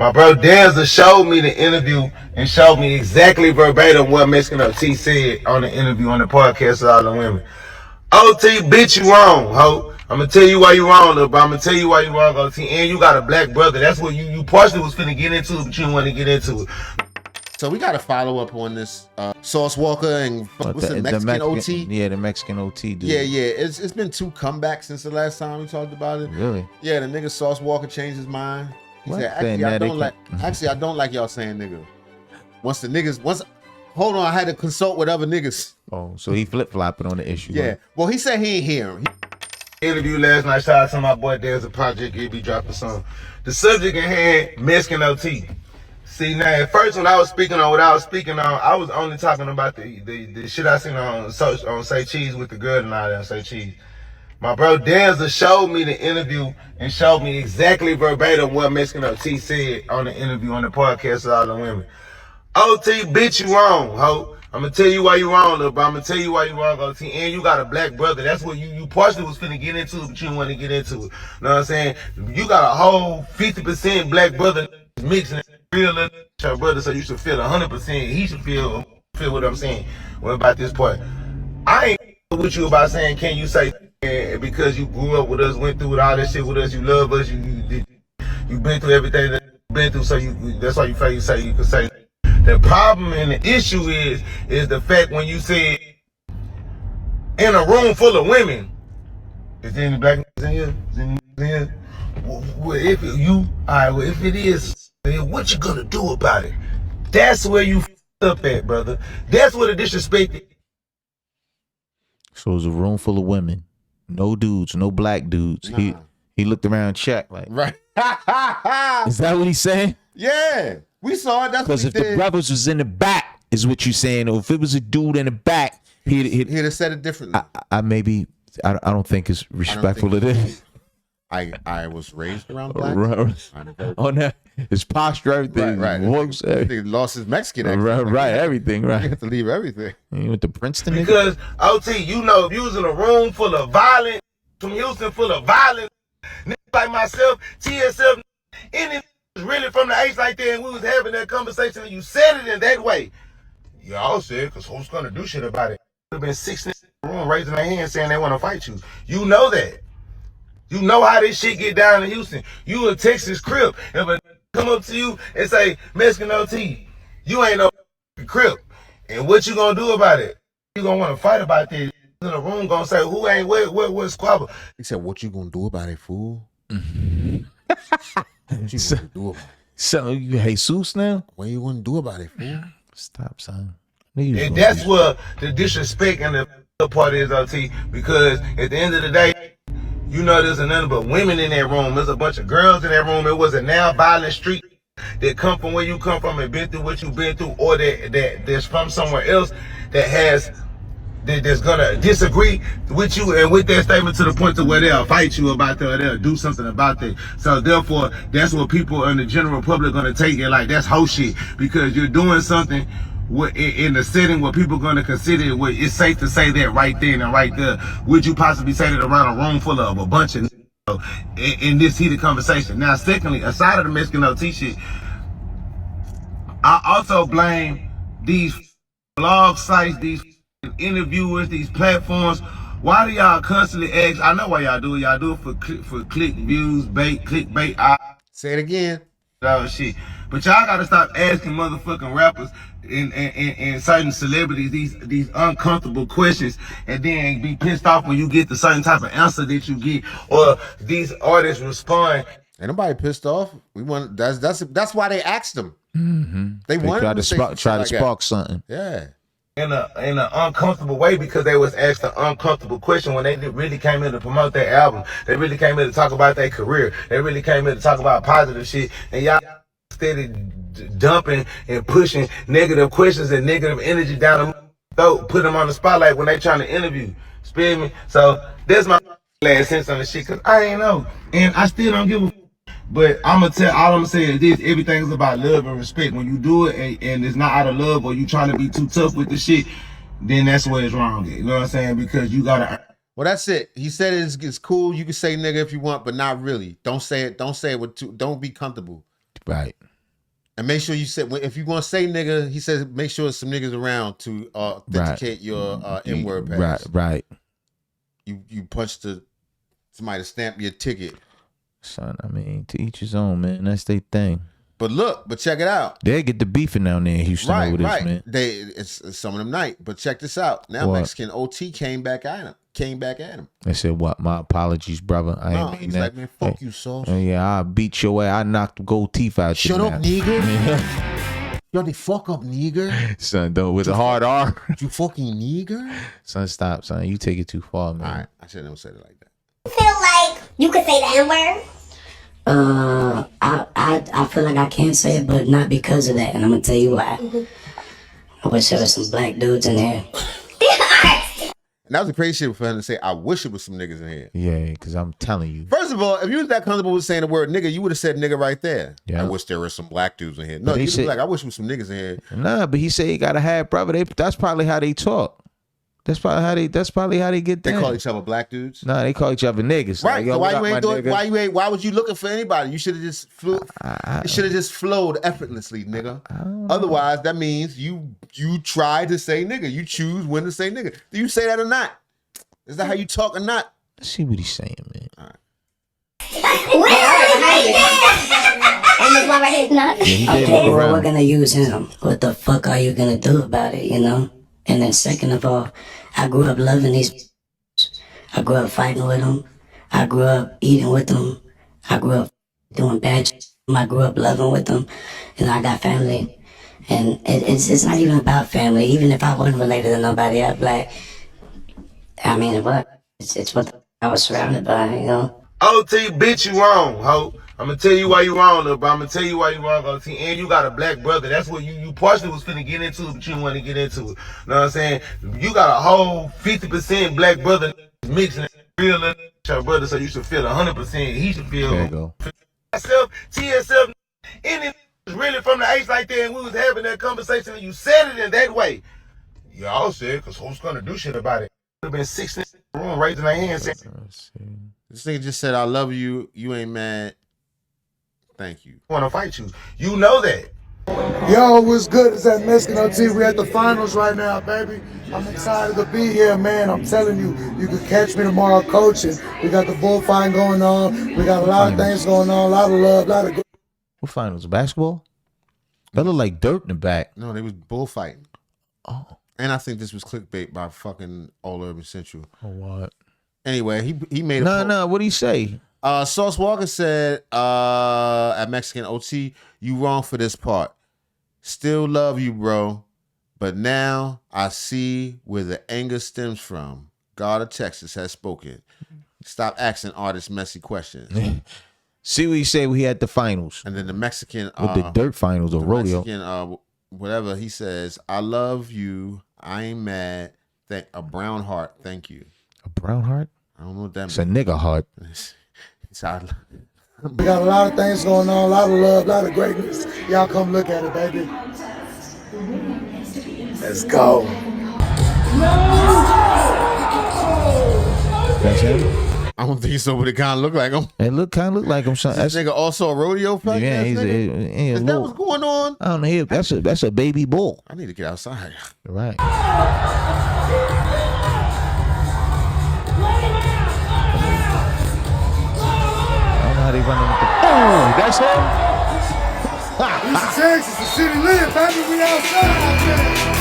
My bro Danza showed me the interview and showed me exactly verbatim what Mexican OT said on the interview on the podcast with all the women. OT, bitch, you wrong, ho. I'm gonna tell you why you wrong, little bro. I'm gonna tell you why you wrong, OT. And you got a black brother. That's what you partially was finna get into, but you didn't want to get into it. So we got to follow up on this Sauce Walka and what's the Mexican OT? Yeah, the Mexican OT dude. Yeah. It's been 2 comebacks since the last time we talked about it. Really? Yeah, the nigga Sauce Walka changed his mind. He said, actually, I don't like y'all saying nigga. Hold on, I had to consult with other niggas. Oh, so he flip-flopping on the issue. Yeah. Right? Well, he said he ain't hear him. Interview last night, shout out to my boy There's a project, he'll be dropping some. The subject at hand, Mexican OT. See, now at first when I was speaking on what I was speaking on, I was only talking about the shit I seen on Say Cheese with the girl and all that on Say Cheese. My bro Danza showed me the interview and showed me exactly verbatim what Mexican OT said on the interview on the podcast with all the women. OT, bitch, you wrong, ho. I'm gonna tell you why you wrong, little bro. I'm gonna tell you why you wrong, OT. And you got a black brother. That's what you partially was finna get into, but you didn't want to get into it. You know what I'm saying? You got a whole 50% black brother mixing real your brother, so you should feel 100%. He should feel what I'm saying. What about this part? I ain't with you about saying, can you say because you grew up with us, went through all that shit with us, you love us, you've been through everything that you've been through, so that's why you feel you say you can say. The problem and the issue is the fact when you say in a room full of women, is there any black niggas in here? Is there any niggas in here? Well, if it is, then what you gonna do about it? That's where you up at, brother. That's where the disrespect is. So it was a room full of women, no dudes, no black dudes. Nah. He looked around, checked like, right. Is that what he's saying? Yeah, we saw it. That's because if the brothers was in the back, is what you saying, or if it was a dude in the back, he'd have said it differently. I don't think it's respectful of this. I was raised around black. On that, his posture, everything. Right. He lost his Mexican accent. Right, everything. Right. You have to leave everything. He went to Princeton. Because OT, you know, if you was in a room full of violent, from Houston full of violent, niggas like myself, TSF, any really from the H like that, and we was having that conversation, and you said it in that way. Y'all said, because who's gonna do shit about it? There have been 6 in the room raising their hands saying they want to fight you. You know that. You know how this shit get down in Houston. You a Texas Crip. If a come up to you and say, Mexican OT, you ain't no Crip. And what you gonna do about it? You gonna want to fight about this. In the room gonna say, who ain't what squabble? He said, what you gonna do about it, fool? What you gonna do about it? So you Jesus now? What you gonna do about it, fool? Stop, son. And that's where the disrespect and the part is, OT, because at the end of the day, you know there's nothing but women in that room. There's a bunch of girls in that room. It was a now violent street that come from where you come from and been through what you've been through, or that's from somewhere else that's gonna disagree with you and with that statement to the point to where they'll fight you about that or they'll do something about that. So therefore, that's what people in the general public gonna take it like that's whole shit, because you're doing something in the setting where people gonna consider it, where it's safe to say that right then and right there. Would you possibly say that around a room full of a bunch of in this heated conversation? Now, secondly, aside of the Mexican OT shit, I also blame these blog sites, these interviewers, these platforms. Why do y'all constantly ask? I know why y'all do it. Y'all do it for click views, clickbait. Say it again. Oh shit! But y'all gotta stop asking motherfucking rappers and certain celebrities these uncomfortable questions, and then be pissed off when you get the certain type of answer that you get, or these artists respond. Ain't nobody pissed off. We want that's why they asked them. Mm-hmm. They wanted to try to spark something. Yeah. In an uncomfortable way, because they was asked an uncomfortable question when they really came in to promote their album. They really came in to talk about their career. They really came in to talk about positive shit. And y'all steady dumping and pushing negative questions and negative energy down the throat, put them on the spotlight when they trying to interview. Spare me? So that's my last sense on the shit, because I ain't know. And I still don't give a. But all I'm gonna say is this: everything's about love and respect. When you do it and it's not out of love, or you trying to be too tough with the shit, then that's where it's wrong. You know what I'm saying? Because you gotta. Well, that's it. He said it's cool. You can say nigga if you want, but not really. Don't say it. Don't say it with don't be comfortable. Right. And make sure you say, if you're going to say nigga, he says make sure some niggas around to authenticate your N-word pass. Right. You punch somebody to stamp your ticket. Son, I mean, to each his own, man. That's their thing. But check it out. They get the beefing down there in Houston over this, man. It's some of them night. But check this out. Now Mexican OT came back at him. I said, "What? My apologies, brother. I ain't mean he's that." like, man, fuck you, Sauce. Yeah, I beat your ass. I knocked the gold teeth out. Shut up, nigger. Yo, the fuck up, nigger. Son, though, with a hard R. You fucking nigger. Son, stop, son. You take it too far, man. All right, I should never say it like that. You feel like you could say the N-word? I feel like I can't say it, but not because of that, and I'm gonna tell you why. I wish there was some black dudes in here. And that was the crazy shit for him to say, I wish it was some niggas in here. Yeah, because I'm telling you. First of all, if you was that comfortable with saying the word nigga, you would have said nigga right there. Yeah. I wish there was some black dudes in here. No, you be like, I wish there was some niggas in here. Nah, but he said he got a half brother. That's probably how they talk. That's probably how they get down. They call each other black dudes? Nah, they call each other niggas. Right. Like, So why was you looking for anybody? You should have just it should have just flowed effortlessly, nigga. Otherwise, that means you try to say nigga. You choose when to say nigga. Do you say that or not? Is that how you talk or not? Let's see what he's saying, man. All right. Okay, well, we're gonna use him. What the fuck are you gonna do about it, you know? And then second of all, I grew up loving these. I grew up fighting with them. I grew up eating with them. I grew up doing bad shit. I grew up loving with them. And I got family. And it's not even about family. Even if I wasn't related to nobody, I'd be like, I mean, what? It's what I was surrounded by, you know? OT, bitch, you wrong, ho. I'm gonna tell you why you wrong, though, but I'm gonna tell you why you wrong, OT. And you got a black brother. That's what you partially was finna get into, but you didn't want to get into it. You know what I'm saying? You got a whole 50% black brother mixing real your brother, so you should feel 100%. He should feel. There you go. TSF, any really from the H like that, and we was having that conversation, and you said it in that way. Y'all said, because who's gonna do shit about it? Would have been 6 in the room raising their hands saying, This nigga just said, I love you. You ain't mad. Thank you. I want to fight you. You know that. Yo, what's good? It's that Mexican OT. We're at the finals right now, baby. I'm excited to be here, man. I'm telling you, you can catch me tomorrow coaching. We got the bullfight going on. We got a lot of things going on, a lot of love, a lot of good. What finals? Basketball? That look like dirt in the back. No, they was bullfighting. Oh. And I think this was clickbait by fucking All Urban Central. Oh, what? Anyway, he made No, what'd he say? Sauce Walka said at Mexican OT, you wrong for this part. Still love you, bro. But now I see where the anger stems from. God of Texas has spoken. Stop asking artists messy questions. See what he said when he had the finals. And then the Mexican with the dirt finals or rodeo. Mexican, whatever, he says, I love you. I ain't mad. A brown heart. Thank you. A brown heart? I don't know what that means. It's a nigga heart. We got a lot of things going on, a lot of love, a lot of greatness. Y'all come look at it, baby. Let's go. That's him? I don't think so, but it kind of look like him. It kind of look like him. Son. This nigga also a rodeo fighter? Yeah, is that what's going on? I don't know. That's a baby bull. I need to get outside. Right. How they running with the that's him. This is Texas, the city live, baby. We outside.